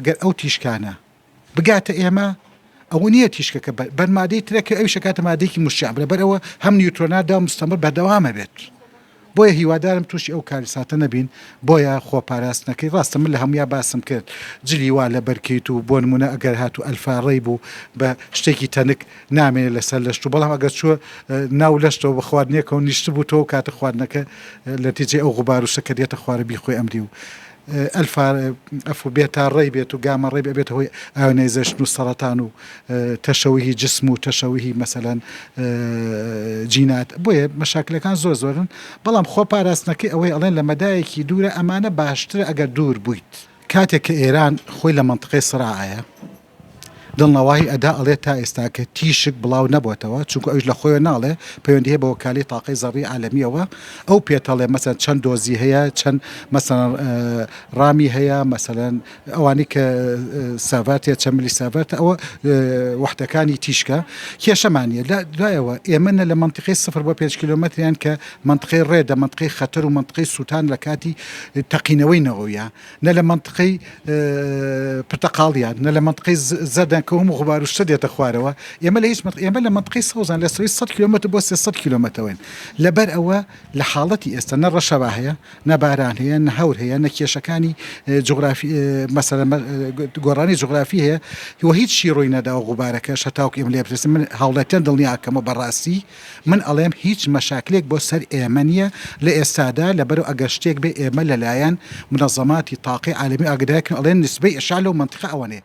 ئەگەر ئەو تیشکانە بگاتە ئێمە ئەوە نییە تیشکەکە بەرمادەی ترێکی ئەوی شکاتە مادەیەکی مشتعب لەبەرەوە هەم نیوترۆنادا و مستەمر بەردەوامە بێت. بۆیە هیوادارم تووشی ئەو کاریساتە نەبین بۆیە خۆپاراستنەکەی ڕاستە من لە هەمویا باسم کرد جلی وا لە بەرکەیت و بۆ نمونە ئەگەر هاتو ئەلفاڕێی بوو بە شتێکی تەنک نامێنێت لەسەر لەشت و بەڵام ئەگەر چووە ناو لەشتەوە بە خواردنیەکە و نیشت بوو تۆ کاتە خواردنەکە لە تیجێ ئەو غوبار و شەکە دێتە خوارەبی خۆی ئەمری و ئەفو بێتە ڕێی بێت و گامە ڕێ بێت هۆی ئاوێنەیزەشن و سەرەتان و تەشەویی جسم و تەشەویی مەسەلەن جینات بۆیە مەشاکلەکان زۆر زۆرن بەڵام خۆپاراستنەکەی ئەوەی ئەڵێن لە مەدایەکی دوورە ئەمانە باشترە ئەگەر دوور بوویت کاتێک کە ئێران خۆی لە منطقەی سڕاعەیە دڵنەوەی ئەدا ئەڵێ تا ئێستاکە تیشک بڵاو نەبووتەوە چونکە ئەوش لە خۆی ناڵێ پەیوەندی هەیە بە وەکالی تاقەی زەڕی عالەمیەوە ئەو پێتەڵێ مەسەن چەند دۆزی هەیە چەند مەسەن ڕامی هەیە مەسەلەن ئەوانی کە ساڤاتە چەند ملی ساڤاتە ئەوە وحدەکانی تیشکە کێشەمانیە دوایەوە ئێمە لە منطقەی 0 بۆ 5 کیلۆمەتریان کە منطقەی ڕێدە منطقەی خەتەر و منطقەی سووتان لە کاتی تەقینەوەی نەوەیە نە لە منطقەی پرتەقاڵیان نە لە منطقەی زەدە کە هەموو غوبار و شتە دێتە خوارەوە ئێمە لە هیچ ئێمە لە منطقەی سەوزان لە سەروی 100 کیلۆمەتر بۆ 300 کیلۆمەترەوەین لەبەر ئەوە لە حاڵەتی ئێستا نە ڕەشەوا هەیە نە باران هەیە نە هەور هەیە نە کێشەکانی جوغرافی مەسەلەن گۆڕانی جوغرافی هەیە هیوە هیچ شی ڕووی نەداوە غوبارەکە شەتاوکە ئێمە لێ بپرسن من هەوڵەتیان دڵنیاکەمە بەڕاستی من ئەڵێم هیچ مەشاکلێک بۆ سەر ئێمە نییە لە ئێستادا لەبەرەوە ئەگەر شتێک بێ ئێمە لەلایەن منەظەماتی تاقەی عالەمی ئاگدایەکەن ئەڵێن نسبەی ئەشعال و منطقە ئەوەنێ